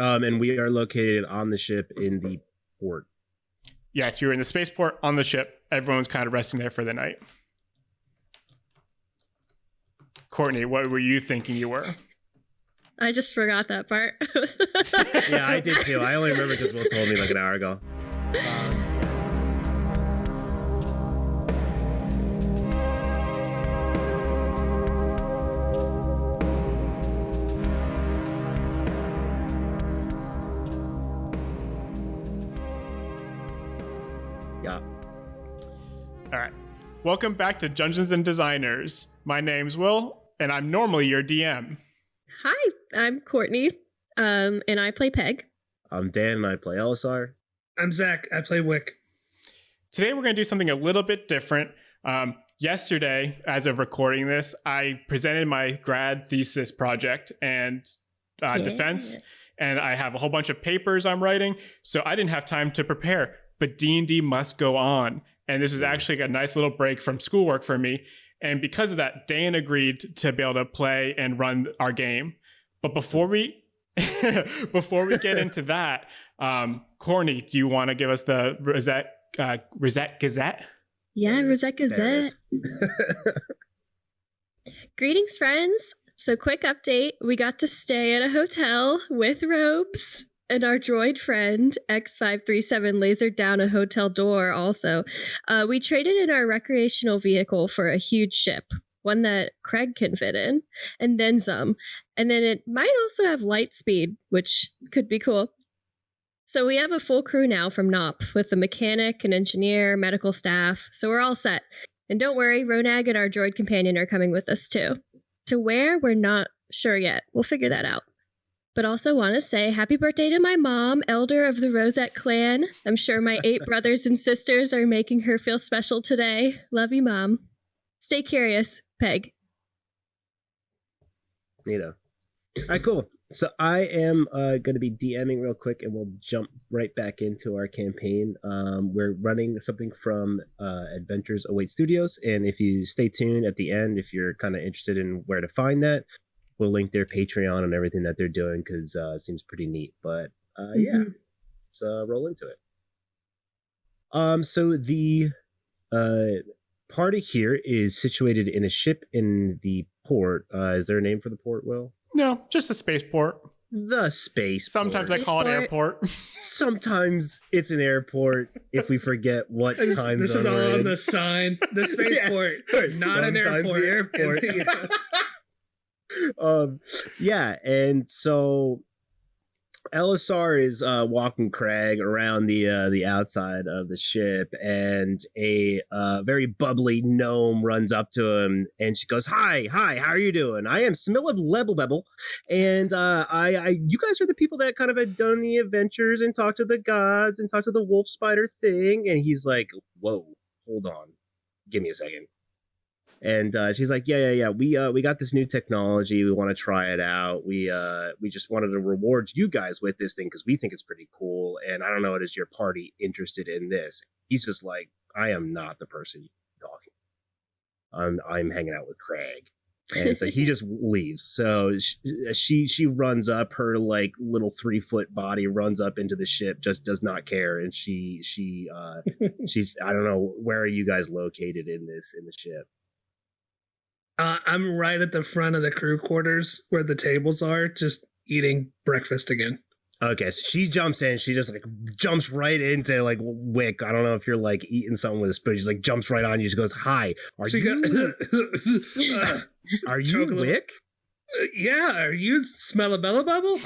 And we are located on the ship in the port. Yes, you're in the spaceport on the ship. Everyone's kind of resting there for the night. Courtney, what were you thinking you were? I just forgot that part. Yeah, I did too. I only remember because Will told me like an hour ago. Yeah. All right. Welcome back to Dungeons and Designers. My name's Will, and I'm normally your DM. Hi, I'm Courtney, and I play Peg. I'm Dan, and I play Elisar. I'm Zach. I play Wick. Today we're going to do something a little bit different. Yesterday, as of recording this, I presented my grad thesis project and defense, and I have a whole bunch of papers I'm writing, so I didn't have time to prepare. But D&D must go on, and this is actually a nice little break from schoolwork for me. And because of that, Dan agreed to be able to play and run our game. But before we get into that, Courtney, do you want to give us the Rosette Gazette? Yeah, Rosette Gazette. Greetings, friends. So quick update. We got to stay at a hotel with robes. And our droid friend, X537, lasered down a hotel door also. We traded in our recreational vehicle for a huge ship, one that Craig can fit in, and then some. And then it might also have light speed, which could be cool. So we have a full crew now from NOP, with a mechanic, an engineer, medical staff, so we're all set. And don't worry, Ronag and our droid companion are coming with us too. To where, we're not sure yet. We'll figure that out. But also want to say happy birthday to my mom, elder of the Rosette clan. I'm sure my 8 brothers and sisters are making her feel special today. Love you, Mom. Stay curious, Peg. Neato. All right, cool. So I am going to be DMing real quick, and we'll jump right back into our campaign. We're running something from Adventures Await Studios, and if you stay tuned at the end, if you're kind of interested in where to find that, we'll link their Patreon and everything that they're doing because it seems pretty neat. But yeah, let's roll into it. So the party here is situated in a ship in the port. Is there a name for the port, Will? No, just a spaceport. The space. Sometimes I call it airport. Sometimes it's an airport if we forget what time zone This is all we're on in. the sign. The spaceport, not an Sometimes airport. the airport. Yeah, and so Elisar is walking Craig around the outside of the ship, and a very bubbly gnome runs up to him, and she goes, "Hi, how are you doing? I am Smillablebblebbel, and you guys are the people that kind of had done the adventures and talked to the gods and talked to the wolf spider thing." And he's like, "Whoa, hold on, give me a second." And she's like, yeah. We got this new technology. We want to try it out. We just wanted to reward you guys with this thing because we think it's pretty cool. And I don't know, is your party interested in this? He's just like, I am not the person talking. I'm hanging out with Craig. And so he just leaves. So she runs up, her like little 3-foot body runs up into the ship, just does not care. And she's I don't know, where are you guys located in the ship? I'm right at the front of the crew quarters where the tables are, just eating breakfast again. Okay, so she jumps in. She just like jumps right into like Wick. I don't know if you're like eating something with a spoon. She like jumps right on you. She goes, "Hi, are you Wick?" Yeah, are you Smellabellabubble?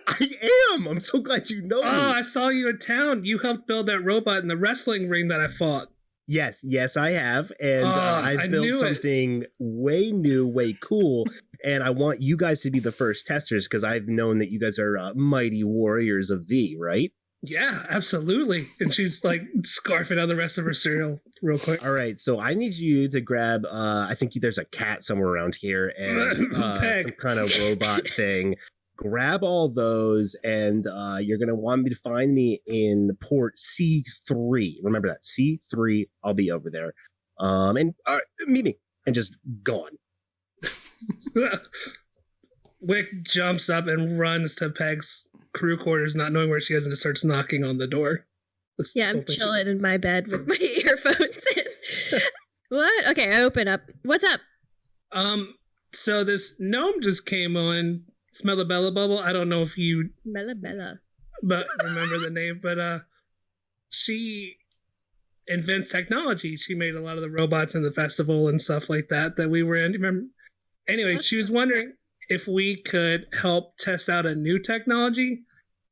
I am. I'm so glad you know me. I saw you in town. You helped build that robot in the wrestling ring that I fought. Yes, I have. And I've built something way new, way cool. And I want you guys to be the first testers because I've known that you guys are mighty warriors of thee, right? Yeah, absolutely. And she's like scarfing out the rest of her cereal real quick. All right, so I need you to grab, I think there's a cat somewhere around here and some kind of robot thing. Grab all those, and you're going to want me to find me in port C3. Remember that, C3. I'll be over there. And meet me, and just go on. Wick jumps up and runs to Peg's crew quarters, not knowing where she is, and just starts knocking on the door. Yeah, I'm chilling in my bed with my earphones in. What? Okay, I open up. What's up? So this gnome just came on. Smell a Bella Bubble. I don't know if you Bella. but remember the name, but she invents technology. She made a lot of the robots in the festival and stuff like that we were in. Remember? Anyway, she was wondering if we could help test out a new technology.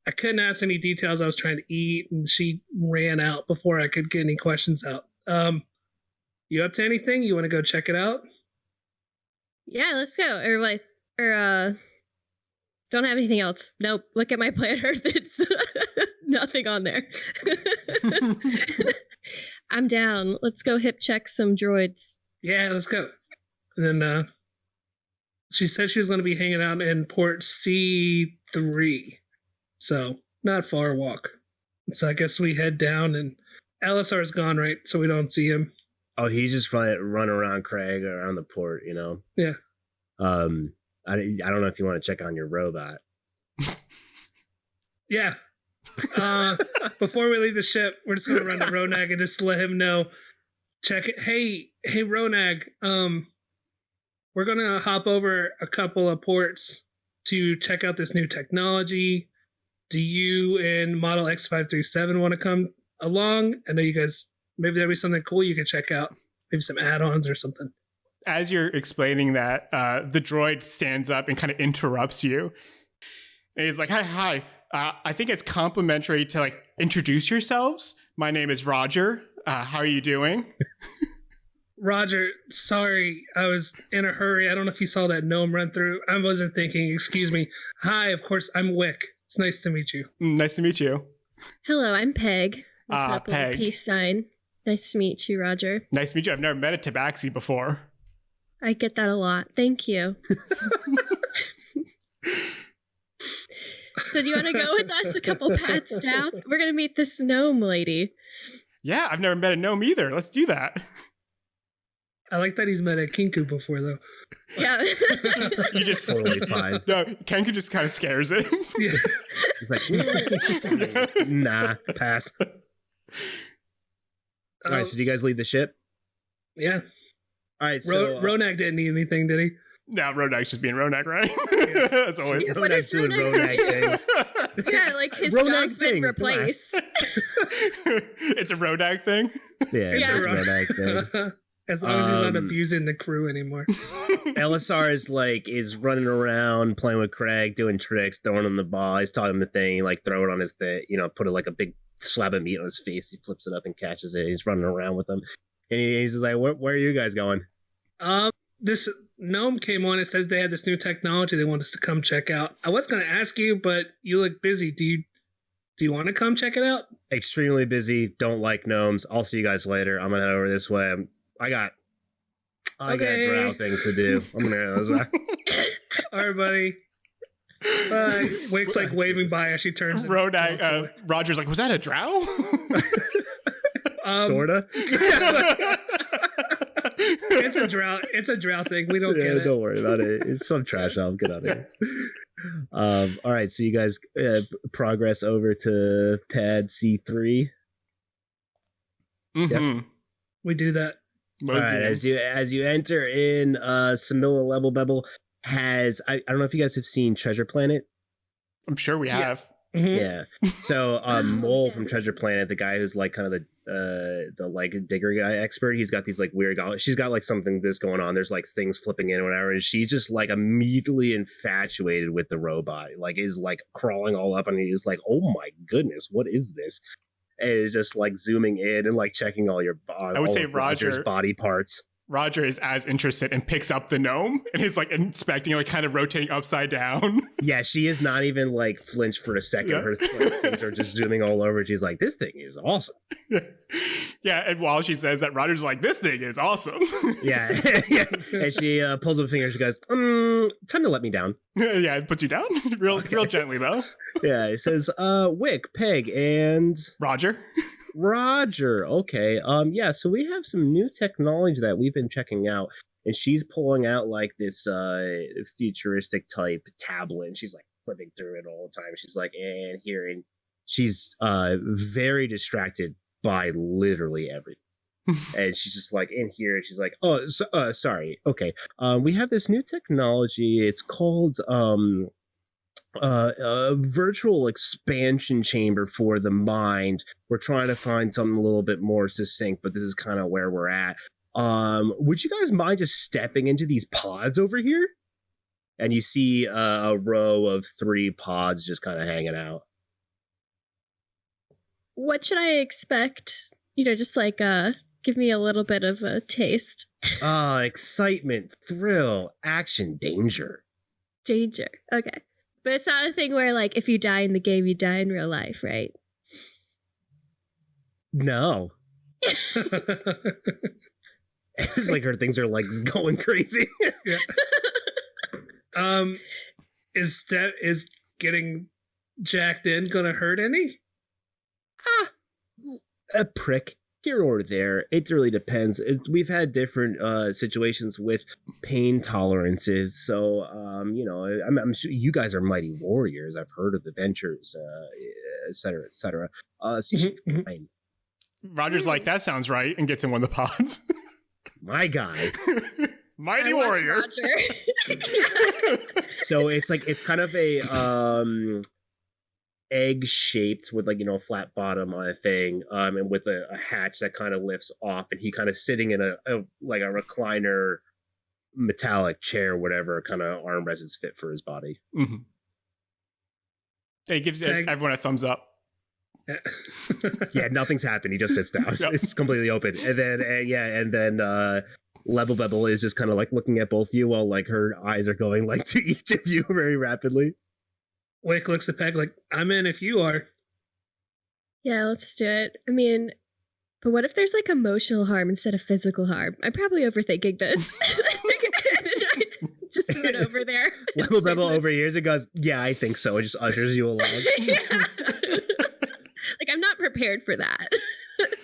I couldn't ask any details. I was trying to eat, and she ran out before I could get any questions out. You up to anything? You want to go check it out? Yeah, let's go. Don't have anything else. Nope. Look at my planner. It's nothing on there. I'm down. Let's go hip check some droids. Yeah, let's go. And then she said she was going to be hanging out in port C3. So not far walk. So I guess we head down, and LSR is gone, right? So we don't see him. Oh, he's just run around Craig around the port, you know? Yeah. I don't know if you want to check on your robot. Yeah. Before we leave the ship, we're just going to run to Ronag and just let him know. Check it. Hey, Ronag. We're going to hop over a couple of ports to check out this new technology. Do you and Model X537 want to come along? I know you guys, maybe there'll be something cool you can check out. Maybe some add-ons or something. As you're explaining that, the droid stands up and kind of interrupts you. And he's like, hi. I think it's complimentary to introduce yourselves. My name is Roger. How are you doing? Roger, sorry, I was in a hurry. I don't know if you saw that gnome run through. I wasn't thinking, excuse me. Hi, of course, I'm Wick. It's nice to meet you. Nice to meet you. Hello, I'm Peg. Peg. Peace sign. Nice to meet you, Roger. Nice to meet you. I've never met a tabaxi before. I get that a lot. Thank you. So do you want to go with us a couple paths down? We're going to meet this gnome lady. Yeah, I've never met a gnome either. Let's do that. I like that he's met a Kinku before, though. Yeah. You just totally fine. No, Kenku just kind of scares him. Yeah. He's like, nah, pass. All right, so do you guys leave the ship? Yeah. All right, so Ronag didn't need anything, did he? No, Rodag's just being Rodag, right? As always. Yeah, what is doing Rodag? Rodag things. Yeah, like his Rodag job's been things, replaced. It's a Rodag thing? Yeah, it's Yeah. a Rodag thing. As long as he's not abusing the crew anymore. LSR is running around playing with Craig, doing tricks, throwing him the ball. He's taught him the thing, throw it on his thing, put a big slab of meat on his face. He flips it up and catches it. He's running around with him. And he's just like, where are you guys going? This gnome came on and said they had this new technology they want us to come check out. I was going to ask you, but you look busy. Do you want to come check it out? Extremely busy. Don't like gnomes. I'll see you guys later. I'm going to head over this way. I got a drow thing to do. I'm going to All right, buddy. Bye. Wake's waving by as she turns. Rodag, Roger's like, was that a drow? Sorta. It's a drow thing. We don't get it. Don't worry about it. It's some trash. I'll get out of here. All right, so you guys progress over to pad C3. Mm-hmm. Yes. We do that. All right, as you enter in, Samilla Level Bebble has I don't know if you guys have seen Treasure Planet. I'm sure we have. Mm-hmm. Yeah. So Mole from Treasure Planet, the guy who's kind of the digger guy expert, he's got these weird she's got something this going on. There's things flipping in or whatever, and she's just immediately infatuated with the robot. Is crawling all up and he's like, oh my goodness, what is this? And it's just zooming in and checking all your I would say Roger's body parts. Roger is as interested and picks up the gnome and is inspecting, kind of rotating upside down. Yeah, she is not even flinched for a second. Yeah. Her things are just zooming all over. She's like, this thing is awesome. Yeah, and while she says that, Roger's like, this thing is awesome. Yeah. Yeah. And she pulls up a finger. She goes, time to let me down. Yeah, it puts you down real gently, though. Yeah, it says, Wick, Peg, and Roger. Okay. Yeah, so we have some new technology that we've been checking out. and she's pulling out like this futuristic type tablet, and she's like flipping through it all the time. She's like, and here, and she's very distracted by literally everything. And she's just like in here, and she's like, oh, sorry, okay, we have this new technology. It's called a virtual expansion chamber for the mind. We're trying to find something a little bit more succinct, but this is kind of where we're at. Would you guys mind just stepping into these pods over here? And you see a row of 3 pods just kind of hanging out. What should I expect? Just like give me a little bit of a taste. Excitement, thrill, action, danger. Danger. Okay. But it's not a thing where, like, if you die in the game, you die in real life, right? No. It's like her things are like going crazy. Yeah. Is getting jacked in gonna hurt any? A prick here or there. It really depends. We've had different situations with pain tolerances, so I'm sure you guys are mighty warriors. I've heard of the ventures, etc., etc. So you should be fine. Roger's like, that sounds right, and gets in one of the pods. My guy. Mighty warrior. So it's kind of a egg shaped with like a flat bottom on a thing, and with a hatch that kind of lifts off, and he kind of sitting in a recliner metallic chair, whatever kind of armrest is fit for his body. Mm-hmm. He gives everyone a thumbs up. Yeah, nothing's happened. He just sits down. Yep. It's completely open, and then Level Bebel is just kind of like looking at both of you while like her eyes are going like to each of you very rapidly. Wick looks at Peg like, I'm in if you are. Yeah, let's do it. I mean, but what if there's like emotional harm instead of physical harm? I'm probably overthinking this. Just put over there. Level Bebel overhears and goes, yeah, I think so. It just ushers you along. Yeah. Like, I'm not prepared for that.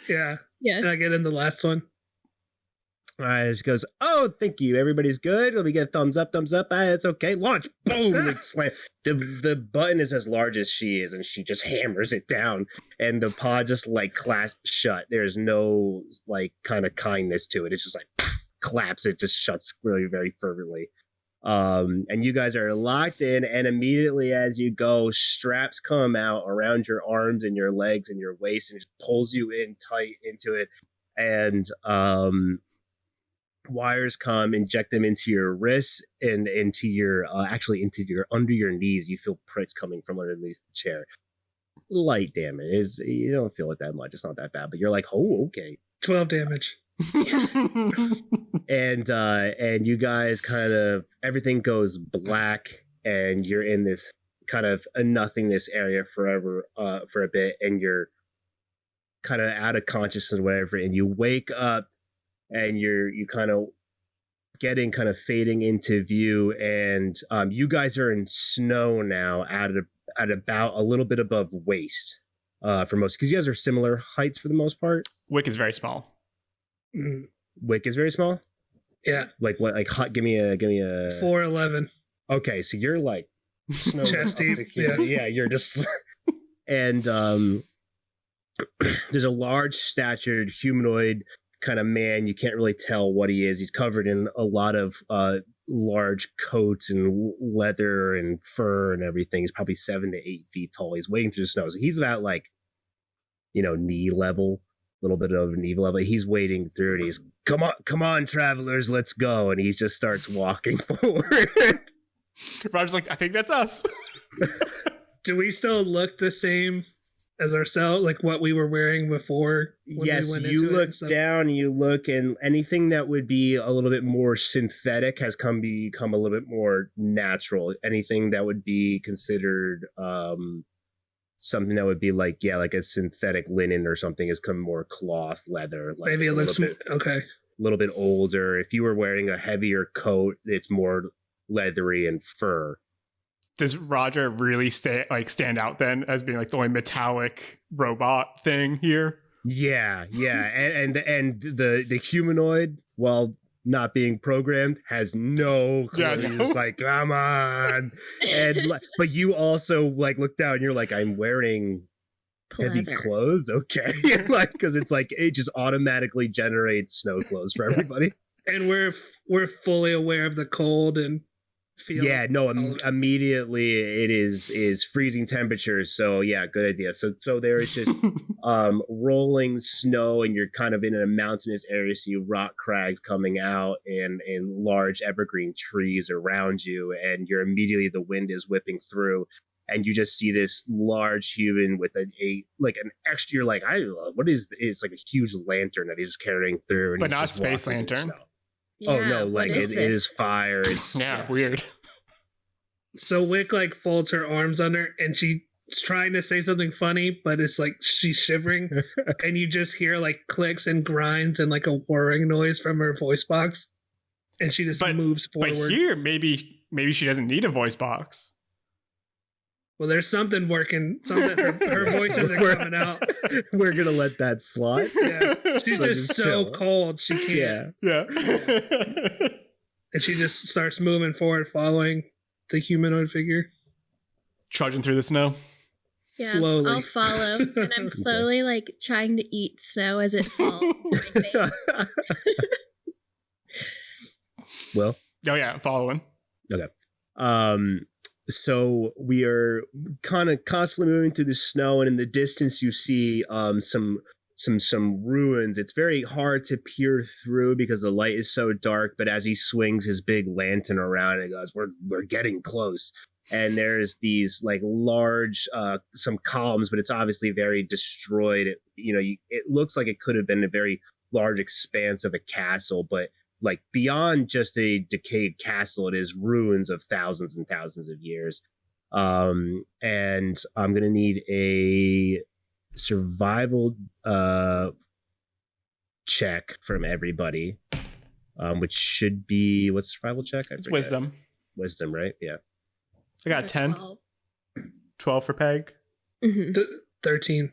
Yeah. Yeah. And I get in the last one. All right, she goes, oh, thank you. Everybody's good. Let me get thumbs up. It's okay. Launch. Boom. It slams. The button is as large as she is, and she just hammers it down, and the pod just like clasps shut. There's no like kind of kindness to it. It's just like claps. It just shuts really very fervently. And you guys are locked in, and immediately as you go, straps come out around your arms and your legs and your waist, and it just pulls you in tight into it. And wires come, inject them into your wrists and into your under your knees. You feel pricks coming from underneath the chair. Light damage. You don't feel it that much. It's not that bad, but you're like, oh, okay. 12 damage. And you guys kind of, everything goes black, and you're in this kind of a nothingness area forever for a bit, and you're kind of out of consciousness or whatever, and you wake up, and you kind of getting kind of fading into view, and you guys are in snow now at about a little bit above waist for most, because you guys are similar heights for the most part. Wick is very small. Mm. Wick is very small. Yeah. Like what? Like give me a 4'11". Okay, so you're like snow chest deep. Yeah, you're just and there's a large statured humanoid kind of man. You can't really tell what he is. He's covered in a lot of large coats and leather and fur and everything. He's probably 7 to 8 feet tall. He's wading through the snow. So he's about like, knee level, a little bit of knee level. He's wading through, and he's, come on, travelers, let's go. And he just starts walking forward. Roger's like, I think that's us. Do we still look the same as ourselves, like what we were wearing before? Yes, you look down, you look, and anything that would be a little bit more synthetic has become a little bit more natural. Anything that would be considered something that would be like a synthetic linen or something has come more cloth, leather. Like maybe it looks okay. A little bit older. If you were wearing a heavier coat, it's more leathery and fur. Does Roger really stand out then as being like the only metallic robot thing here? Yeah, and the humanoid, well, not being programmed, has no clue. Yeah, He's no. like, come on. But you also like look down and you're like, I'm wearing heavy Pleather. clothes. Okay. Like, because it's like, it just automatically generates snow clothes for everybody. And we're fully aware of the cold and feel. Yeah, no, all of it. immediately it is freezing temperatures. So yeah, good idea. So there is just rolling snow, and you're kind of in a mountainous area, so you rock crags coming out and large evergreen trees around you, and you're immediately, the wind is whipping through, and you just see this large human with a like an extra, you're like, I don't know, what is, it's like a huge lantern that he's just carrying through, and But he's not just space walking through the lantern. snow. Oh Yeah, no, what like it is fire. It's Yeah, weird. So Wick like folds her arms under, and she's trying to say something funny, but it's like she's shivering, and you just hear like clicks and grinds and like a whirring noise from her voice box, and she just moves forward. But here, maybe she doesn't need a voice box. Well, there's something working. Something her voice isn't coming out. We're gonna let that slide. Yeah, she's Let just it so chill. cold she can't. Yeah. Yeah. And she just starts moving forward, following the humanoid figure. Trudging through the snow. Yeah, Slowly. I'll follow, and I'm slowly like trying to eat snow as it falls in my face. Well, Oh yeah, I'm following. so we are kind of constantly moving through the snow, and in the distance you see some ruins. It's very hard to peer through because the light is so dark, but as he swings his big lantern around, it goes, we're getting close. And there's these like large some columns, but it's obviously very destroyed. It looks like it could have been a very large expanse of a castle, but like beyond just a decayed castle, it is ruins of thousands and thousands of years. And I'm gonna need a survival check from everybody, which should be, what's survival check? It's wisdom. Wisdom, right? Yeah. I got 10. 12 for Peg. Mm-hmm. 13.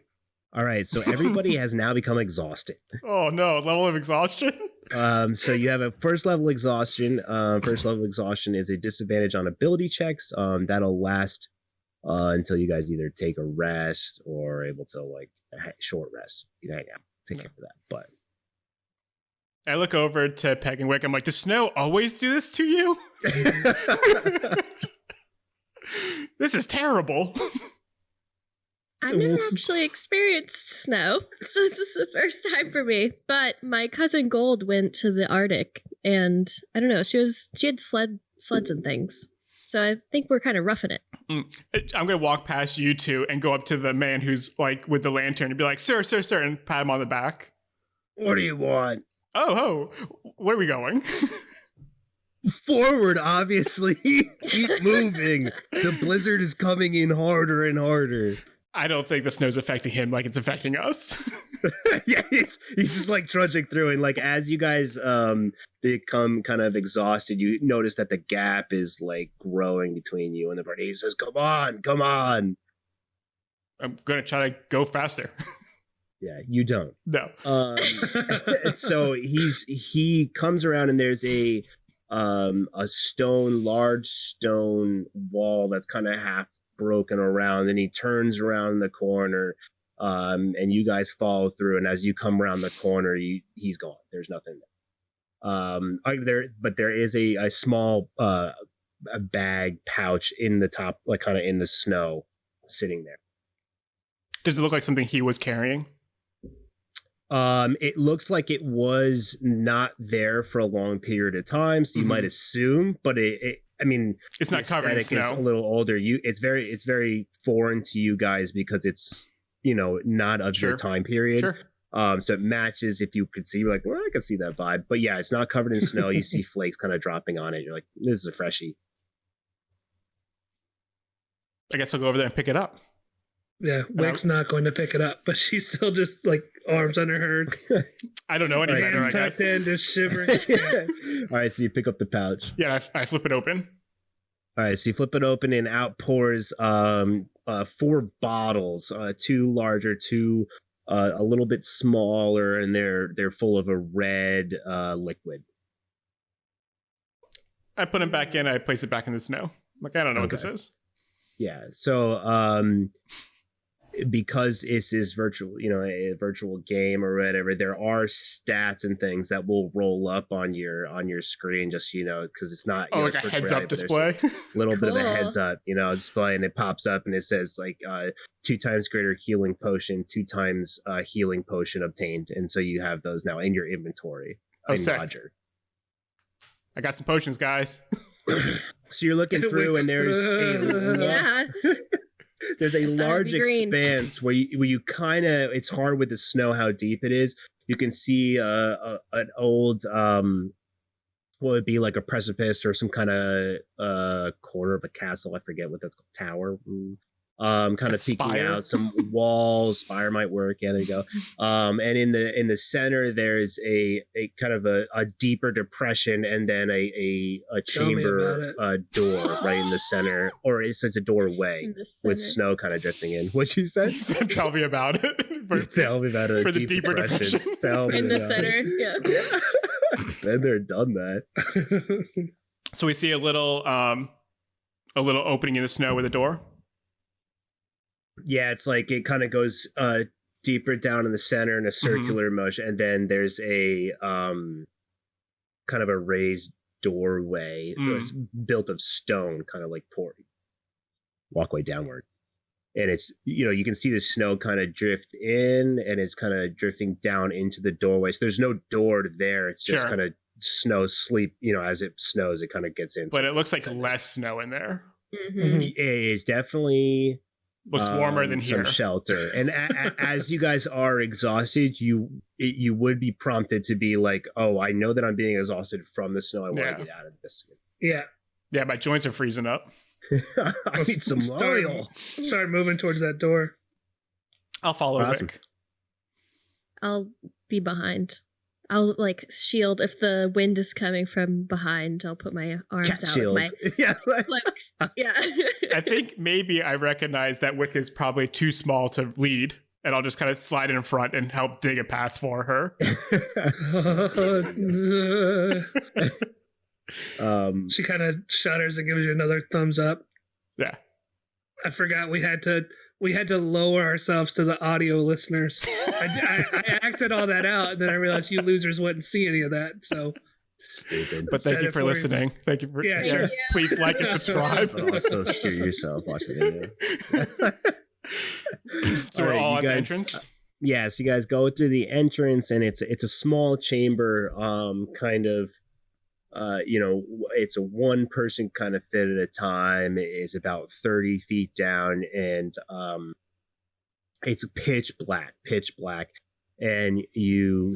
All right, so everybody has now become exhausted. Oh no, level of exhaustion. So you have a first level exhaustion. First level exhaustion is a disadvantage on ability checks. That'll last until you guys either take a rest or are able to like short rest. You can hang out, take care of that. But I look over to Peg and Wick. I'm like, does snow always do this to you? This is terrible. I've never actually experienced snow, so this is the first time for me. But my cousin Gold went to the Arctic, and I don't know, she had sleds and things. So I think we're kind of roughing it. I'm gonna walk past you two and go up to the man who's like with the lantern and be like, sir, and pat him on the back. what do you want? Oh, where are we going? Forward, obviously. Keep moving. The blizzard is coming in harder and harder. I don't think the snow's affecting him like it's affecting us. Yeah, he's just like trudging through, and like as you guys become kind of exhausted, you notice that the gap is like growing between you and the party. He says, come on. I'm gonna try to go faster. Yeah, you don't. No. So he comes around, and there's a large stone wall that's kind of half broken around, and he turns around the corner, and you guys follow through, and as you come around the corner, he's gone. There's nothing there. But there is a small a bag pouch in the top, like kind of in the snow, sitting there. Does it look like something he was carrying? It looks like it was not there for a long period of time, so you might assume, but I mean, it's not covered in snow. It's a little older. It's very foreign to you guys because it's not of your time period. Sure. So it matches. If you could see, you're like, well, I could see that vibe, but yeah, it's not covered in snow. You see flakes kind of dropping on it. You're like, this is a freshie. I guess I'll go over there and pick it up. Yeah, Wick's not going to pick it up, but she's still just like arms under her. I don't know any Right, better, I Hands guess. tucked in, just shivering. All right, so you pick up the pouch. Yeah, I flip it open. All right, so you flip it open, and out pours 4 bottles, 2 larger, 2 a little bit smaller, and they're full of a red liquid. I put him back in. I place it back in the snow. I'm like, I don't know what this is. Yeah. So because this is virtual, a virtual game or whatever, there are stats and things that will roll up on your screen, just because it's not like a heads up display. A little bit of a heads up display, and it pops up and it says like 2 times greater healing potion, 2 times healing potion obtained, and so you have those now in your inventory. Roger. I got some potions, guys. So you're looking through, and there's there's a large expanse where you kind of, it's hard with the snow how deep it is. You can see an old what would be like a precipice or some kind of corner of a castle. I forget what that's called. Tower. Kind of peeking out, some walls. Spire might work. Yeah, there you go. And in the center, there's a kind of a deeper depression, and then a chamber door right in the center, or it's a doorway with snow kind of drifting in. What'd you say? Tell me about it. Tell me about it. For the deeper depression. Tell me in the center. Yeah. Been there, done that. So we see a little opening in the snow with a door. Yeah, it's like it kind of goes deeper down in the center in a circular motion, and then there's a kind of a raised doorway built of stone, kind of like walkway downward. And it's, you can see the snow kind of drift in, and it's kind of drifting down into the doorway. So there's no door there. It's just kind of snow sleep, as it snows, it kind of gets in. But it looks like less snow in there. It is definitely... Looks warmer than here. Some shelter. And as you guys are exhausted, you would be prompted to be like, oh, I know that I'm being exhausted from the snow. I want to get out of this. Yeah. Yeah, my joints are freezing up. I need some oil. Start moving towards that door. I'll follow Rick. I'll be behind. I'll shield if the wind is coming from behind. I'll put my arms out. Shield. Yeah. Yeah. I think maybe I recognize that Wick is probably too small to lead, and I'll just kind of slide in front and help dig a path for her. She kind of shudders and gives you another thumbs up. Yeah. I forgot we had to lower ourselves to the audio listeners. I acted all that out, and then I realized you losers wouldn't see any of that. So stupid. But thank you for listening. Thank you for sure. Please like and subscribe. Also screw yourself. Watch the video. So we're all at the entrance. Yes, you guys go through the entrance, and it's a small chamber, kind of. It's a one person kind of fit at a time. It's about 30 feet down, and it's pitch black, and you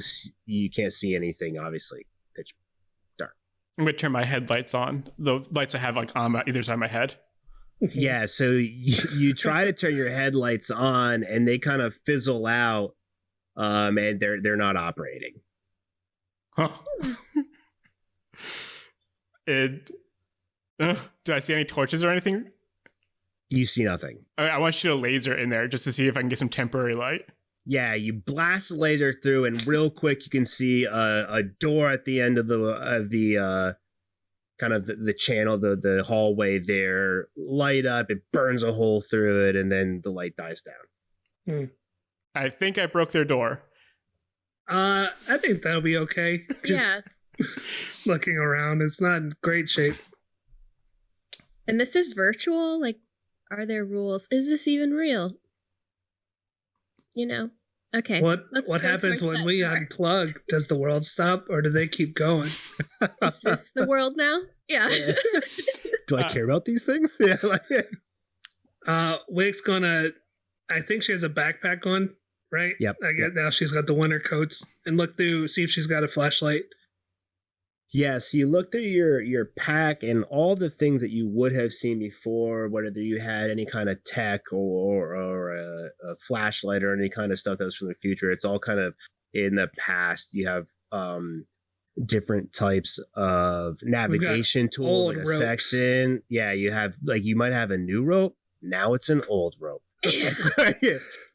can't see anything, obviously. Pitch dark. I'm gonna turn my headlights on. The lights I have on either side of my head. Yeah, so you try to turn your headlights on, and they kind of fizzle out, and they're not operating. Huh. Do I see any torches or anything? You see nothing. I want you to laser in there just to see if I can get some temporary light. Yeah, you blast the laser through, and real quick you can see a door at the end of the kind of the channel, the hallway there, light up. It burns a hole through it, and then the light dies down. I think I broke their door. I think that'll be okay. Yeah. Looking around, it's not in great shape. And this is virtual? Are there rules? Is this even real? Okay. What happens when we unplug? Does the world stop, or do they keep going? Is this the world now? Yeah. Do I care about these things? Yeah. Wick's gonna. I think she has a backpack on, right? Yep. I get now she's got the winter coats, and look through, see if she's got a flashlight. Yes, you look through your pack and all the things that you would have seen before, whether you had any kind of tech or a flashlight or any kind of stuff that was from the future. It's all kind of in the past. You have different types of navigation tools, like a ropes. sextant. Yeah, you have you might have a new rope. Now it's an old rope.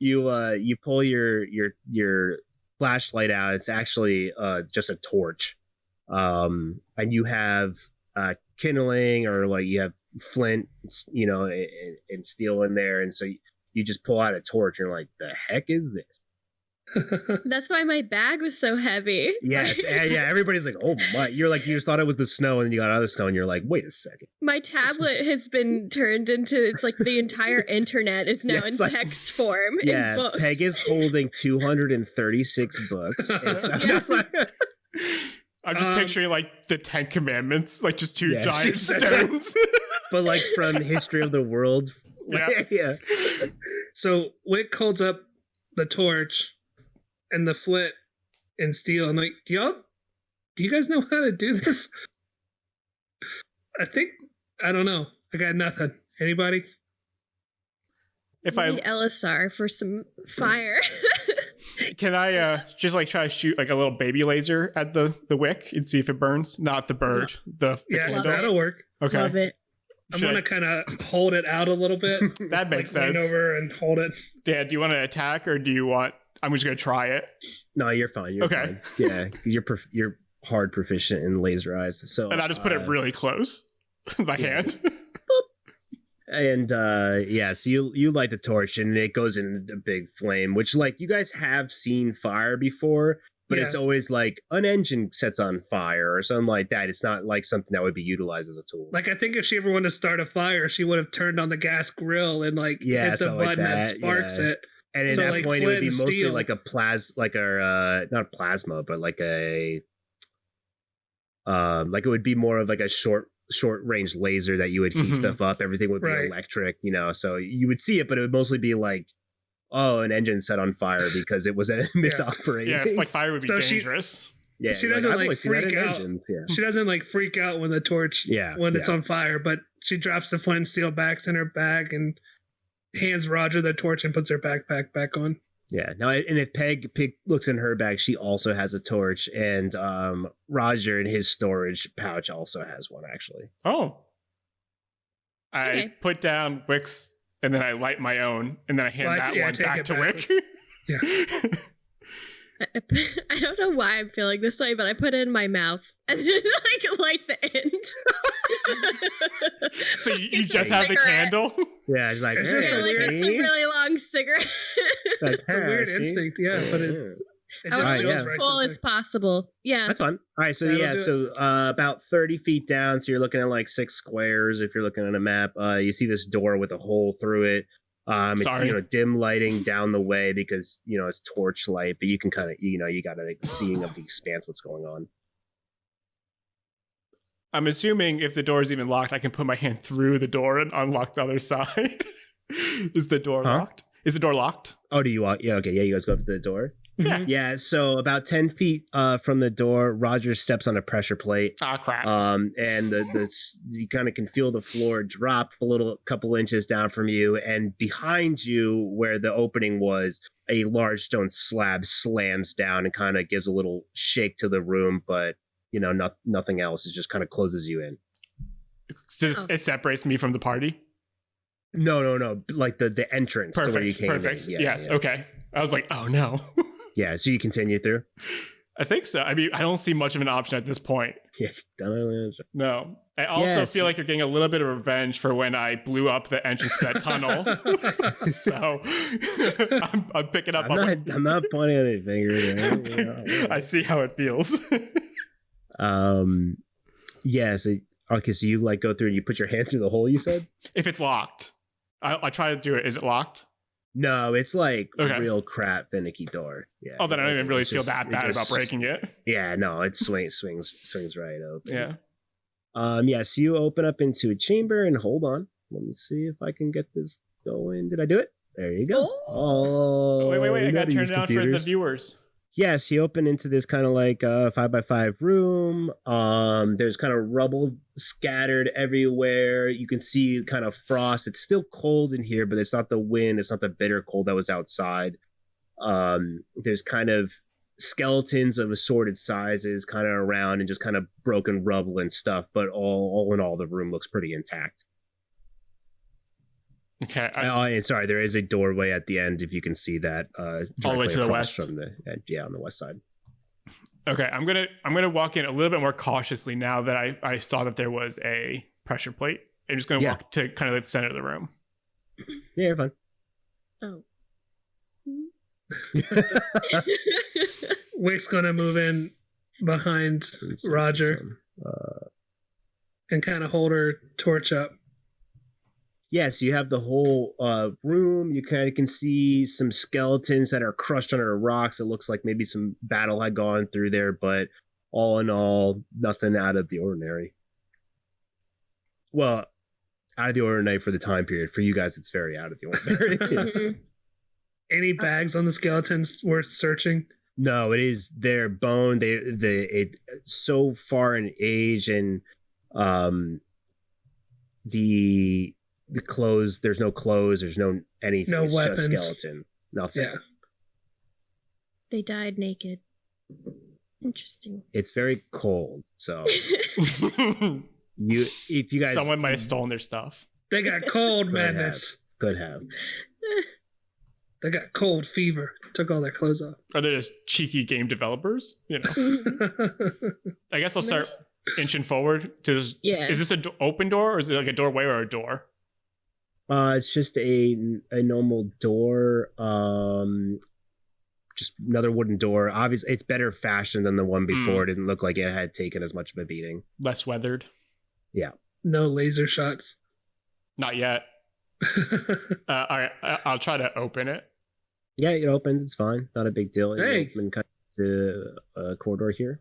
You pull your flashlight out. It's actually just a torch. And you have kindling, or like you have flint, and steel in there, and so you just pull out a torch and you're like, the heck is this? That's why my bag was so heavy. Yes, yeah. Everybody's like, "Oh my!" You're like, you just thought it was the snow, and then you got out of the snow, and you're like, "Wait a second." My tablet has been turned into, it's like the entire internet is now in like, text form. Yeah, in books. Peg is holding 236 books. And so, I'm just picturing like the 10 Commandments, like just two Yeah, giant stones. but like from history of the world. Yeah. So Wick holds up the torch and the flint and steel. I'm like, do you guys know how to do this? I don't know. I got nothing. Anybody? If We I need Elisar for some fire. Can I just like try to shoot like a little baby laser at the wick and see if it burns? Not the bird. The Yeah, candle. that'll work. Okay. Love it. I'm gonna kind of hold it out a little bit. That makes lean sense. over and hold it. Dan, do you want to attack or do you want? I'm just gonna try it. No, you're fine. You're Okay. fine. Yeah, you're hard proficient in laser eyes. So, And I just put it really close. My hand. And so you light the torch and it goes into a big flame, which like you guys have seen fire before, but it's always like an engine sets on fire or something like that. It's not like something that would be utilized as a tool. Like, I think if she ever wanted to start a fire, she would have turned on the gas grill and hit the something button like that sparks it. And at So, that like, point, it would flint be and mostly steel. like not plasma, but like it would be more of like a short range laser that you would heat stuff up. Everything would be electric, so you would see it, but it would mostly be like, oh, an engine set on fire because it was misoperating. Yeah, like fire would be So dangerous. She doesn't I've like only seen that freak in out. engines, yeah. She doesn't like freak out when the torch when it's on fire, but she drops the flint and steel backs in her bag and hands Roger the torch and puts her backpack back on. Yeah. Now, and if Peg looks in her bag, she also has a torch, and Roger in his storage pouch also has one, actually. Oh. I put down Wick's, and then I light my own, and then I hand that one back to Wick. Yeah. I don't know why I'm feeling this way, but I put it in my mouth and then light the end. So you just have the candle? Yeah, it's like, It's hey, just it's a really long cigarette. like, It's a weird instinct, yeah, but it I was just being feels as right cool as sometimes. possible. Yeah. That's fine. All right, so That'll do about 30 feet down, so you're looking at like 6 squares if you're looking at a map. You see this door with a hole through it. It's dim lighting down the way because it's torchlight, but you can kind of you got a seeing of the expanse, what's going on. I'm assuming if the door is even locked, I can put my hand through the door and unlock the other side. Is the door locked? Is the door locked? Oh, do you walk? Yeah, okay, yeah. You guys go up to the door. Yeah. Yeah. So about 10 feet from the door, Roger steps on a pressure plate. Ah, crap. And you kind of can feel the floor drop a couple inches down from you, and behind you, where the opening was, a large stone slab slams down and kind of gives a little shake to the room, but nothing else. It just kind of closes you in. It separates me from the party. No. Like the entrance to where you came Perfect. in. Yeah, yes. yeah. Okay. I was like, oh no. Yeah. So you continue through. I think so. I mean, I don't see much of an option at this point. Yeah. No. I also feel like you're getting a little bit of revenge for when I blew up the entrance to that tunnel. So I'm picking up. I'm not pointing any fingers. I see how it feels. Yeah. So you like go through and you put your hand through the hole. You said if it's locked, I try to do it. Is it locked? No, it's like a real crap finicky door. Yeah. Oh, then I don't even really feel that bad about breaking it. Yeah, no, it swings right open. Yeah. Yes, you open up into a chamber, and hold on. Let me see if I can get this going. Did I do it? There you go. Oh, wait. I gotta turn it down for the viewers. Yes, you open into this kind of like 5x5 room. There's kind of rubble scattered everywhere. You can see kind of frost. It's still cold in here, but it's not the wind. It's not the bitter cold that was outside. There's kind of skeletons of assorted sizes kind of around and just kind of broken rubble and stuff. But all in all, the room looks pretty intact. Okay. And sorry, there is a doorway at the end if you can see that. All the way to the west. from on the west side. Okay, I'm gonna walk in a little bit more cautiously now that I saw that there was a pressure plate. I'm just gonna walk to kind of the center of the room. Yeah, you're fine. Oh. Wick's gonna move in behind Roger and kind of hold her torch up. Yes, you have the whole room. You kind of can see some skeletons that are crushed under rocks. It looks like maybe some battle had gone through there, but all in all, nothing out of the ordinary. Well, out of the ordinary for the time period. For you guys, it's very out of the ordinary. Any bags on the skeletons worth searching? No, it is their bone. It so far in age, and the clothes. There's no clothes. There's no anything. No it's weapons. Just skeleton. Nothing. Yeah. They died naked. Interesting. It's very cold, so if you guys, someone might have stolen their stuff. They got cold madness. Could have. They got cold fever. Took all their clothes off. Are they just cheeky game developers? You know. I guess I'll start inching forward to this. Yeah. Is this an open door, or is it like a doorway or a door? It's just a normal door. Just another wooden door. Obviously, it's better fashioned than the one before. It didn't look like it had taken as much of a beating. Less weathered. Yeah. No laser shots. Not yet. All right, I'll try to open it. Yeah, it opens. It's fine. Not a big deal. Hey. You open kind of to a corridor here.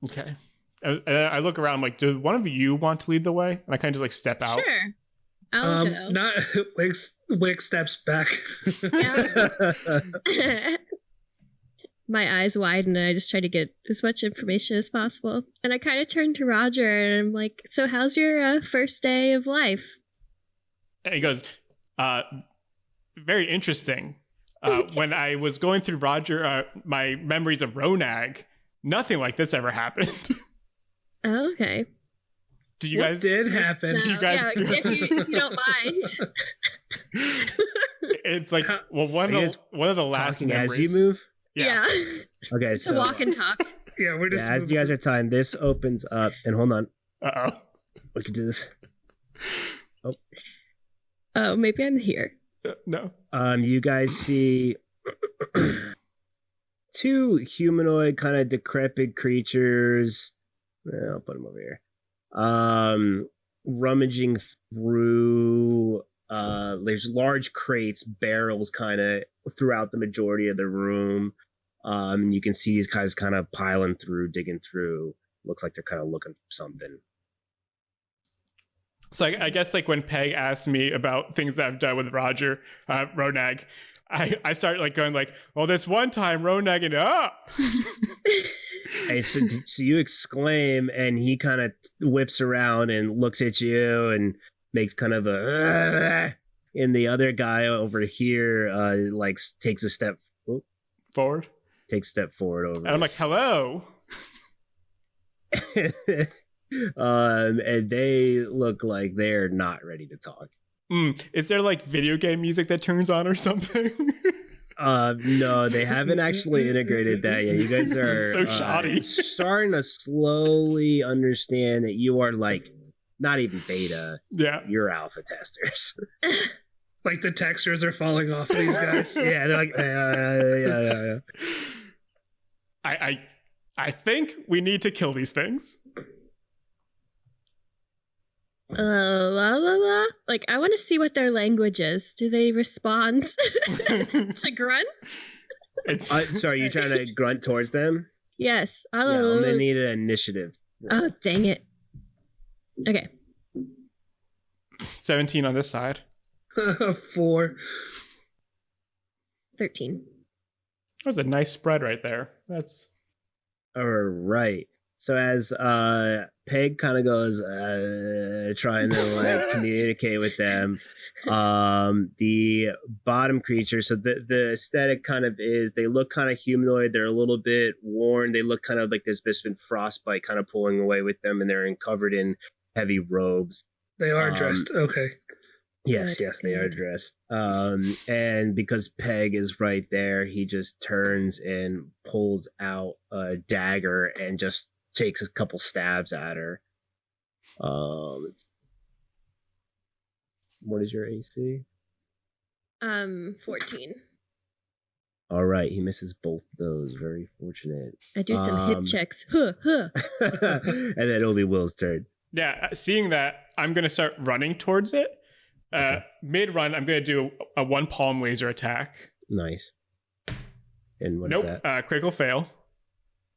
Okay. I look around. I'm like, do one of you want to lead the way? And I kind of just like step out. Sure. I'll go. Not Wick steps back. My eyes widen and I just try to get as much information as possible. And I kind of turn to Roger and I'm like, so how's your first day of life? And he goes, very interesting. When I was going through my memories of Ronag, nothing like this ever happened. Oh, okay. Do you guys did happen? Do you guys? Yeah, if you don't mind. It's like, well, one of the last memories. As you move. Yeah. Okay, So walk and talk. Yeah, we're just as you guys are tying, this opens up, and hold on. Uh-oh. We can do this. Oh, maybe I'm here. No. You guys see two humanoid, kind of decrepit creatures. I'll put them over here. Rummaging through. There's large crates, barrels, kind of throughout the majority of the room. You can see these guys kind of piling through, digging through. Looks like they're kind of looking for something. So I guess like when Peg asked me about things that I've done with Roger, Ronag, I start like going like, well, this one time Ronag and Hey, so you exclaim, and he kind of whips around and looks at you and makes kind of a. And the other guy over here, like takes a step forward. Takes a step forward over. And I'm like, hello. And they look like they're not ready to talk. Is there like video game music that turns on or something? No, they haven't actually integrated that yet. You guys are so shoddy. Starting to slowly understand that you are like not even beta. Yeah, you're alpha testers. Like the textures are falling off of these guys. Yeah, they're like, yeah. I think we need to kill these things. La la la. Like, I want to see what their language is. Do they respond to grunt? Sorry, you trying to grunt towards them? Yes. Yeah, I'm gonna need an initiative. Oh, dang it. Okay. 17 on this side. 4. 13. That was a nice spread right there. That's all right. So as Peg kind of goes trying to like communicate with them, the bottom creature, so the aesthetic kind of is, they look kind of humanoid, they're a little bit worn, they look kind of like there's just been frostbite kind of pulling away with them, and they're covered in heavy robes. They are dressed. Okay. Yes, Good, they are good. dressed. And because Peg is right there, he just turns and pulls out a dagger and just takes a couple stabs at her. What is your AC? 14. All right, he misses both of those. Very fortunate. I do some hip checks. Huh. And then it'll be Will's turn. Yeah, seeing that, I'm going to start running towards it. Okay. Mid-run, I'm going to do a one palm laser attack. Nice. And what is that? Critical fail.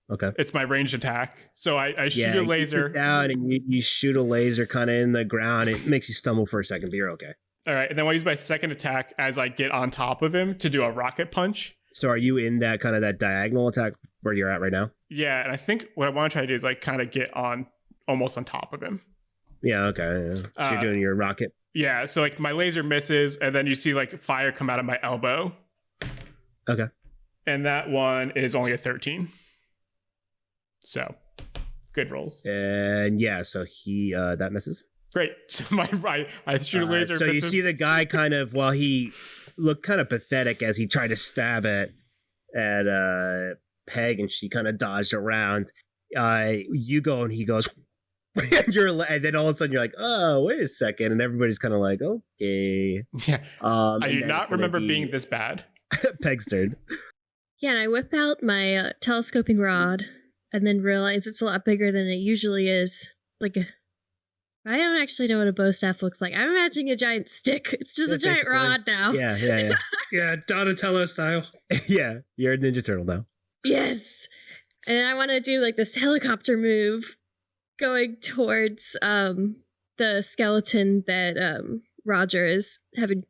Okay. It's my ranged attack. So I shoot a laser. You sit down and you shoot a laser kind of in the ground. It makes you stumble for a second, but you're okay. All right, and then I'll use my second attack as I get on top of him to do a rocket punch. So are you in that kind of that diagonal attack where you're at right now? Yeah, and I think what I want to try to do is like kind of get on almost on top of him. Yeah, okay. Yeah. So you're doing your rocket. Yeah, so like my laser misses, and then you see like fire come out of my elbow. Okay. And that one is only a 13. So good rolls. And yeah, so he that misses. Great. So I shoot a laser. So misses. you see the guy kind of while he looked kind of pathetic as he tried to stab at Peg, and she kind of dodged around. You go and he goes, and then all of a sudden you're like, oh, wait a second, and everybody's kind of like, okay. Yeah. I do and not remember being this bad. Peg's turn. Yeah, and I whip out my telescoping rod and then realize it's a lot bigger than it usually is. I don't actually know what a bow staff looks like. I'm imagining a giant stick. It's just a giant rod now. Yeah. Yeah, Donatello style. Yeah, you're a Ninja Turtle now. Yes. And I want to do like this helicopter move going towards the skeleton that Roger is having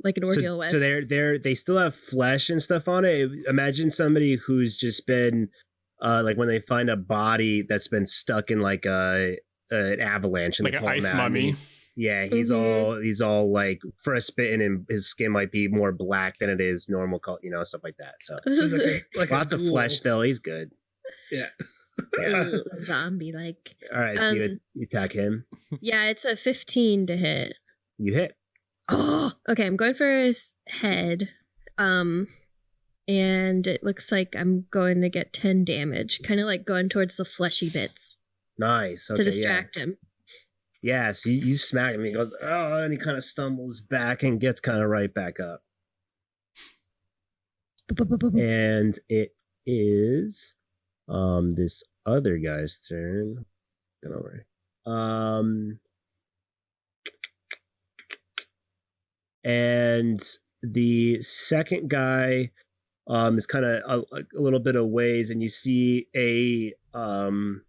like an ordeal with. So they still have flesh and stuff on it. Imagine somebody who's just been like when they find a body that's been stuck in like an avalanche and like an ice mummy. He's all like frostbitten and his skin might be more black than it is normal color, stuff like that. So like lots of flesh still. He's good. Yeah. Zombie like. All right, so you attack him. Yeah, it's a 15 to hit. You hit. Oh, okay. I'm going for his head. And it looks like I'm going to get 10 damage, kind of like going towards the fleshy bits. Nice. Okay, to distract him. Yeah, so you smack him. He goes, oh, and he kind of stumbles back and gets kind of right back up. And it is this other guy's turn. Don't worry. And the second guy is kind of a little bit of ways, and you see an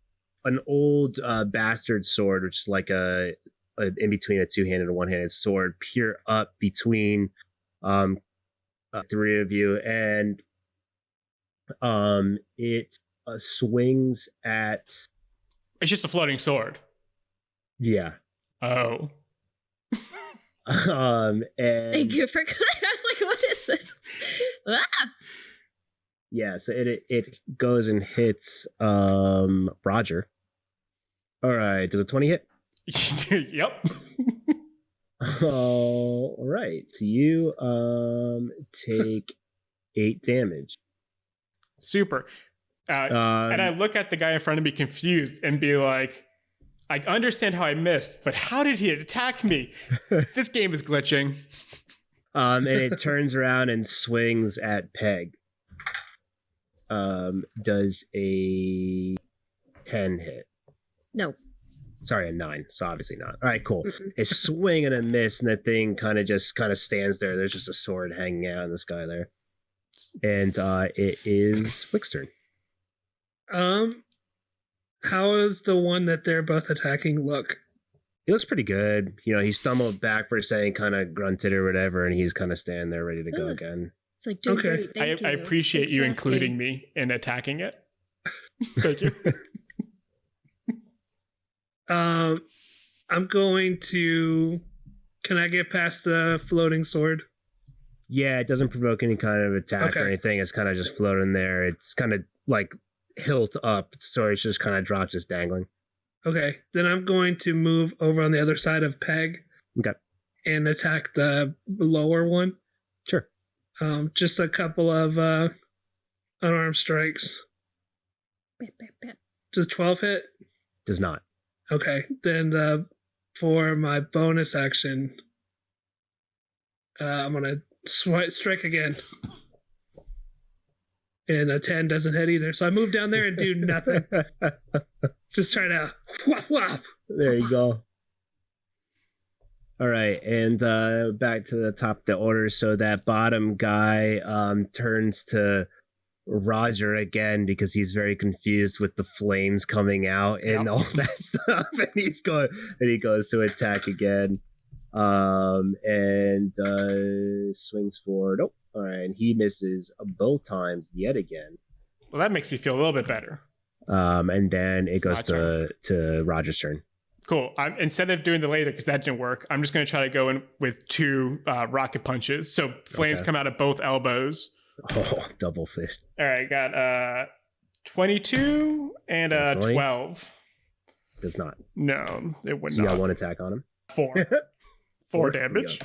old bastard sword, which is like a in between a two-handed and one-handed sword, peer up between three of you, and it swings at. It's just a floating sword. Yeah. Oh. And thank you for. I was like, what is this? Ah! Yeah, so it goes and hits Roger. All right, does a 20 hit? Yep. All right, so you take 8 damage. Super. And I look at the guy in front of me confused and be like, I understand how I missed, but how did he attack me? This game is glitching. And it turns around and swings at Peg. Does a 10 hit? No. Sorry, a 9. So obviously not. All right, cool. Mm-mm. A swing and a miss, and that thing kind of stands there. There's just a sword hanging out in the sky there. And it is Wick's turn. How is the one that they're both attacking look? He looks pretty good. He stumbled back for a second, kind of grunted or whatever, and he's kind of standing there ready to go again. It's like, doing Okay. great. Thank you. I appreciate Thanks you for including asking. me in attacking it. Thank you. I'm going to. Can I get past the floating sword? Yeah, it doesn't provoke any kind of attack or Okay. anything. It's kind of just floating there. It's kind of like hilt up, so it's just kind of dropped, just dangling. Okay, then I'm going to move over on the other side of Peg. Okay. and attack the lower one. Sure. Just a couple of unarmed strikes. Does 12 hit? Does not. Okay, then for my bonus action, I'm gonna strike again. And a 10 doesn't hit either, so I move down there and do nothing. Just try to whop whop. There you go. All right, and back to the top of the order. So that bottom guy turns to Roger again because he's very confused with the flames coming out and all that stuff, and he goes to attack again, and swings forward. Oh, all right, and he misses both times yet again. Well, that makes me feel a little bit better. And then it goes to Roger's turn. Cool. Instead of doing the laser, because that didn't work, I'm just going to try to go in with 2 rocket punches. So flames come out of both elbows. Oh, double fist. All right, got 22 and 12. Does not. No, it would You not. got 1 attack on him. 4. 4 damage.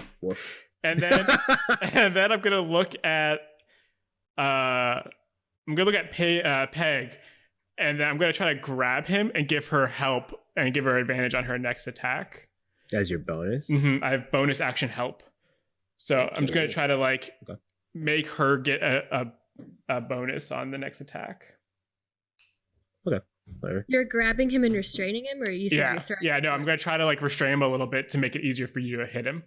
And then I'm going to look at Peg, and then I'm going to try to grab him and give her help and give her advantage on her next attack. As your bonus? Mm-hmm. I have bonus action help. So I'm just going to try to make her get a bonus on the next attack. Okay. Whatever. You're grabbing him and restraining him, or you said you're throwing him? No, I'm going to try to restrain him a little bit to make it easier for you to hit him.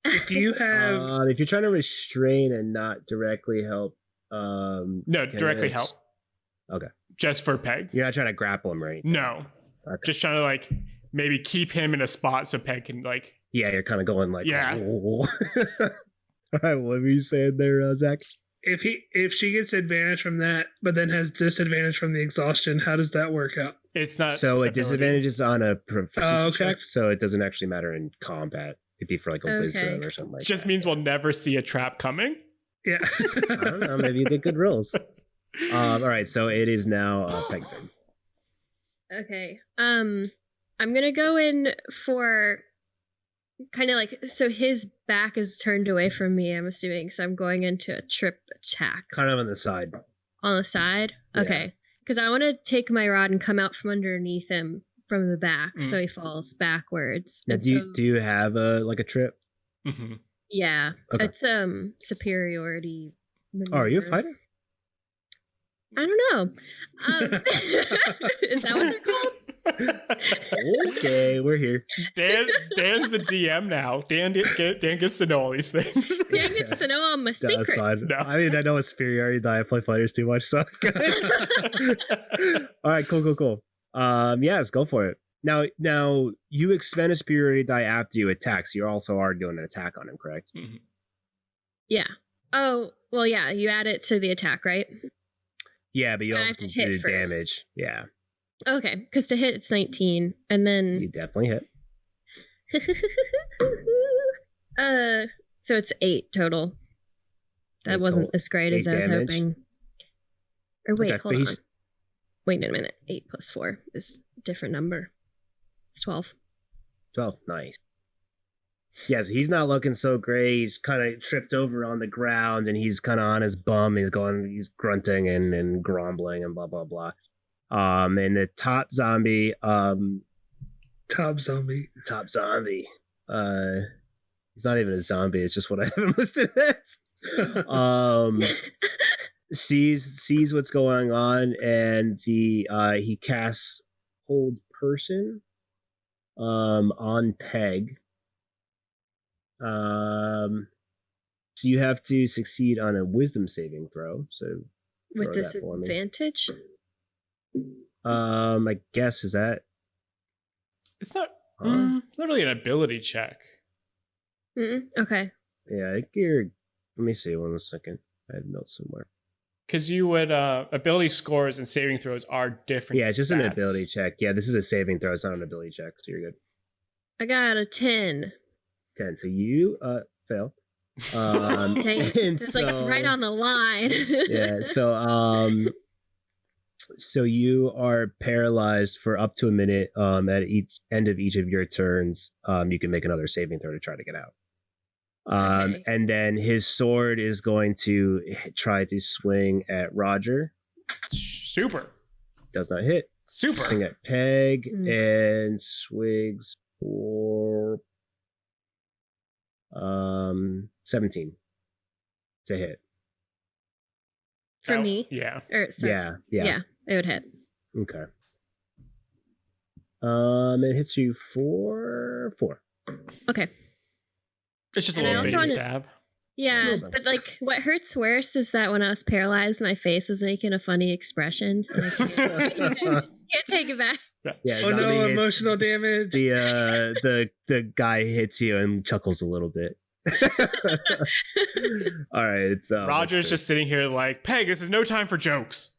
If you have... if you're trying to restrain and not directly help... no, directly help. Okay. Just for Peg. You're not trying to grapple him, right? No. Okay. Just trying to maybe keep him in a spot so Peg can Yeah, you're kind of going Yeah. All right, what were you saying there, Zach? If she gets advantage from that, but then has disadvantage from the exhaustion, how does that work out? It's not. So a disadvantage is on a proficiency okay. check, so it doesn't actually matter in combat. It'd be for a wisdom or something like that. Just means we'll never see a trap coming. Yeah. I don't know. Maybe you get good rolls. All right, so it is now Peg's turn. Okay. I'm gonna go in for kind of so his back is turned away from me, I'm assuming. So I'm going into a trip attack. Kind of on the side. On the side? Yeah. Okay. Because I want to take my rod and come out from underneath him from the back, so he falls backwards. Now, do you have a trip? Mm-hmm. Yeah. Okay. It's superiority maneuver. Oh, are you a fighter? I don't know. Is that what they're called? Okay, we're here. Dan's the DM now. Dan gets to know all these things. Dan gets to know all my secrets. That's fine. No. I mean, I know it's superiority that I play fighters too much, so. All right, cool. Yes, go for it. Now you expend a superiority die after you attack, so you also are doing an attack on him, correct? Mm-hmm. Yeah. Oh, well, yeah. You add it to the attack, right? Yeah, but you I also have to do hit first. damage. Yeah. Okay, because to hit it's 19, and then You definitely hit. so it's 8 total. That wasn't as great as I was damage. hoping. Or wait, Okay, hold on. Wait a minute. 8 plus 4 is a different number. It's 12. 12, nice. Yeah, so he's not looking so great. He's kind of tripped over on the ground, and he's kind of on his bum. He's grunting and grumbling and blah blah blah. And the top zombie. Top zombie. He's not even a zombie. It's just what I have him listed as. Sees what's going on, and he casts Hold Person on Peg. So you have to succeed on a wisdom saving throw. So With disadvantage? I guess is that It's not really an ability check. Okay. yeah, let me see 1 second. I have notes somewhere. Because you would ability scores and saving throws are different. Yeah, it's just stats. an ability check. Yeah, this is a saving throw. It's not an ability check, so you're good. I got a 10. 10. So you fail. Dang, it's it's right on the line. Yeah, so you are paralyzed for up to a minute. At each end of each of your turns, you can make another saving throw to try to get out. Okay. And then his sword is going to try to swing at Roger. Super. Does not hit. Super. Swing at Peg Mm. and swings for 17 to hit. For Oh, me? Yeah. Or sorry. Yeah. It would hit. Okay. It hits you for 4. Okay. It's just a And I little also baby wanna- stab. Yeah, Awesome. but like what hurts worse is that when I was paralyzed, my face was making a funny expression. And I can't take it back. Yeah. Oh zombie no, hits- emotional damage. the guy hits you and chuckles a little bit. All right, it's Roger's just sitting here like, Peg, this is no time for jokes.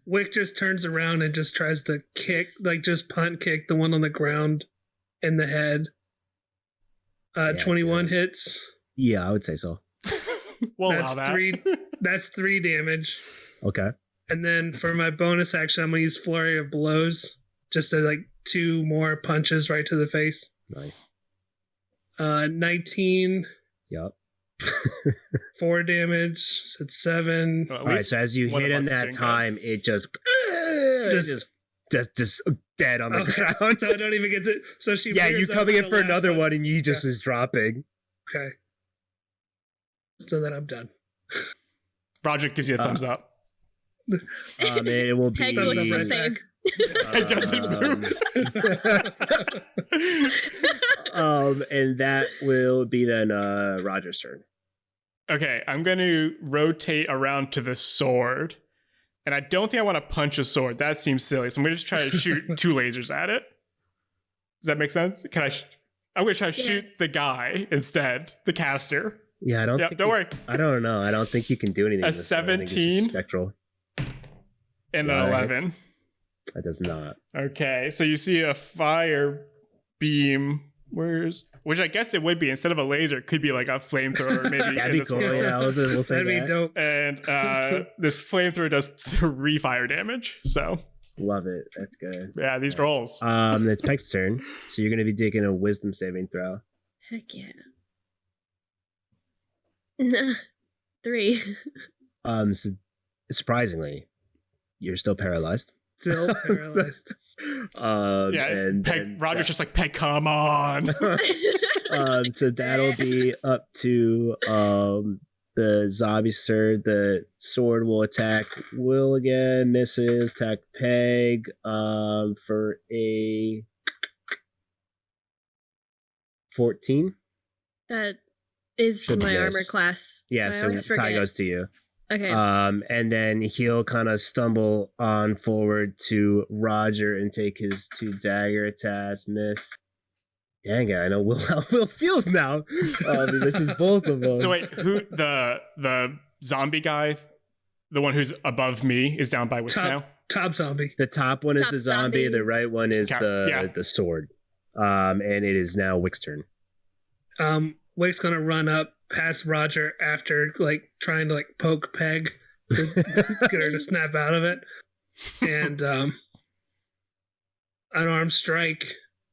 Wick just turns around and just tries to kick, like just punt kick the one on the ground in the head. Yeah, 21 dude. hits. Yeah, I would say so. We'll That's allow that. 3. That's 3 damage. Okay. And then for my bonus action, I'm gonna use flurry of blows, just to like 2 more punches right to the face. Nice. 19, Yep. 4 damage. So it's 7. Well, at All right, least so as you one hit of him us that didn't go. time, it just dead on the Okay, ground. so I don't even get to. So she. Yeah, you rears up coming with in the for last another one, and he just Yeah. is dropping. Okay. So then I'm done. Roger gives you a thumbs up. It will be. Peg Thumbs looks up the right same. It doesn't move. And that will be then Roger's turn. Okay, I'm going to rotate around to the sword. And I don't think I want to punch a sword. That seems silly. So I'm going to just try to shoot 2 lasers at it. Does that make sense? Can I? I'm going to try to Yeah. shoot the guy instead, the caster. Yeah, I don't. Yep, think don't you- worry. I don't know. I don't think you can do anything. A with this one. I think it's just 17? spectral. And Yeah, an that 11. That does not. Okay, so you see a fire beam. Which I guess it would be instead of a laser, it could be like a flamethrower, maybe. That'd in be this cool. world. Yeah, we'll say That'd be that. dope. And this flamethrower does 3 fire damage. So Love it. That's good. yeah, these rolls. It's Peg's turn. So you're going to be taking a wisdom saving throw. Heck yeah. Nah, 3. So surprisingly, you're still paralyzed. Still paralyzed. Yeah, and Roger's just like, Peg, come on. so that'll be up to the zombie sir. The sword will attack Will again, misses, attack Peg for a 14. That is Should be my yes. armor class. Yeah, I so always tie forget. goes to you. Okay. And then he'll kind of stumble on forward to Roger and take his 2 dagger attacks. Miss. Dang it! I know Will how Will feels now. This is both of them. So wait, who the zombie guy, the one who's above me, is down by which Top- now? Top zombie. The top one is Top the zombie. zombie. The right one is Yeah. the sword. And it is now Wick's turn. Wick's gonna run up past Roger after like trying to like poke Peg to get her to snap out of it, and unarmed strike.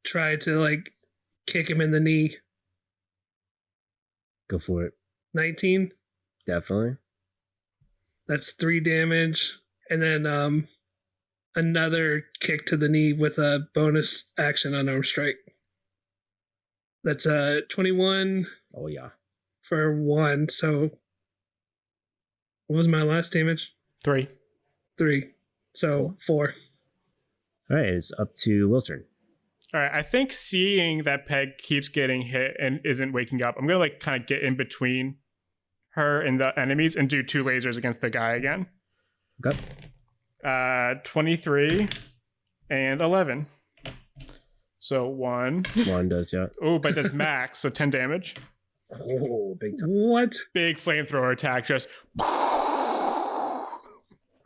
Try to like kick him in the knee. Go for it. 19. Definitely. That's 3 damage, and then another kick to the knee with a bonus action unarmed strike. That's 21 Oh yeah. for 1. So what was my last damage? 3. 3. So Cool. 4. All right, it's up to Will's turn. All right, I think seeing that Peg keeps getting hit and isn't waking up, I'm gonna like kind of get in between her and the enemies and do 2 lasers against the guy again. Okay. 23 and 11. So 1. One does, yeah. Oh, but that's max, so 10 damage. Oh, big time. What? Big flamethrower attack, just. All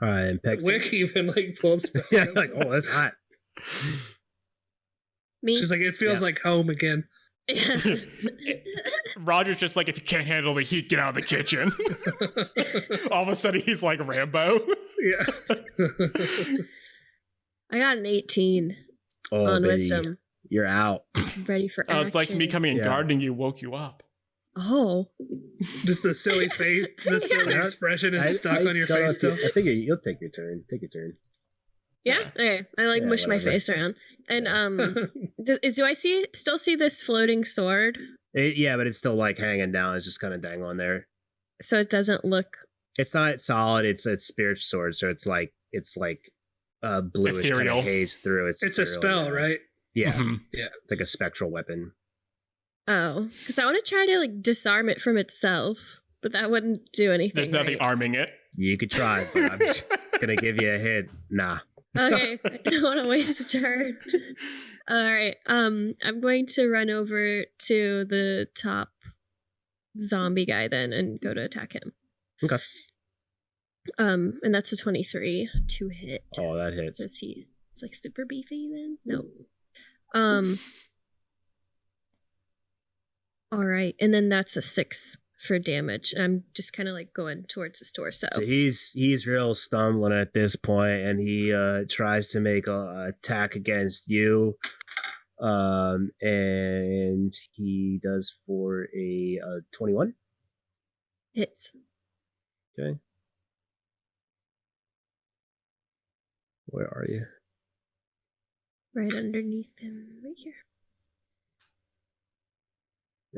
right, and Peg's turn. Wick even like pulls back. Yeah, like, oh, that's hot. Me? She's like, it feels Yeah. like home again. Roger's just like, if you can't handle the heat, get out of the kitchen. All of a sudden, he's like Rambo. Yeah. I got an 18 Oh, on baby. wisdom. You're out. Ready for Oh, action. it's like me coming and Yeah. guarding you woke you up. Oh. Just the silly face, the silly Yeah. expression is stuck on your don't know face if you- still. I think you'll take your turn. Take your turn. Yeah. Okay. I like Yeah, mush my whatever. face around. And do I still see this floating sword? Yeah, but it's still like hanging down. It's just kind of dangling there. So it doesn't look. It's not solid. It's a spiritual sword, so it's like bluish kind Ethereal. of haze through. It's a ethereal, spell, yeah. right? Yeah, Mhm. it's like a spectral weapon. Oh, because I want to try to like disarm it from itself, but that wouldn't do anything. There's nothing right? arming it. You could try, but I'm just gonna give you a hint. Nah. Okay, I don't want to waste a turn. All right, I'm going to run over to the top zombie guy then and go to attack him. Okay. And that's a 23 to hit. Oh, that hits. Is he? It's like super beefy then? No. All right, and then that's a 6 for damage. I'm just kind of like going towards his torso. So he's real stumbling at this point, and he tries to make a attack against you, and he does for a 21. Hits. Okay. Where are you? Right underneath him, right here.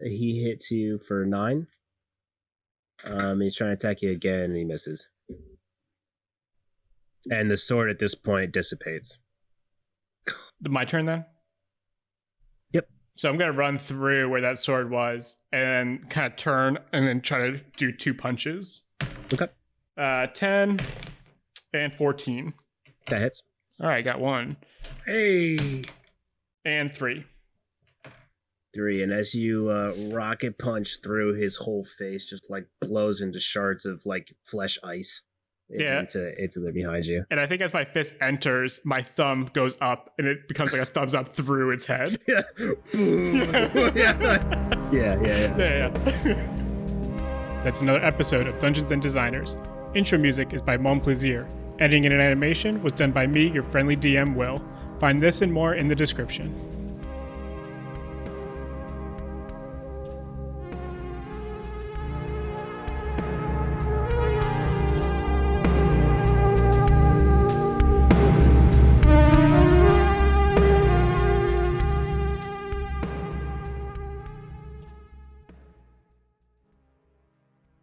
He hits you for 9. He's trying to attack you again, and he misses. And the sword at this point dissipates. My turn then? Yep. So I'm going to run through where that sword was and kind of turn and then try to do 2 punches. Okay. 10 and 14. That hits. All right, got 1. Hey, And 3. 3, and as you rocket punch through, his whole face just like blows into shards of like flesh ice into the behind you. And I think as my fist enters, my thumb goes up and it becomes like a thumbs up through its head. Yeah. Yeah. That's another episode of Dungeons and Designers. Intro music is by Mon Plaisir. Editing and animation was done by me, your friendly DM, Will. Find this and more in the description.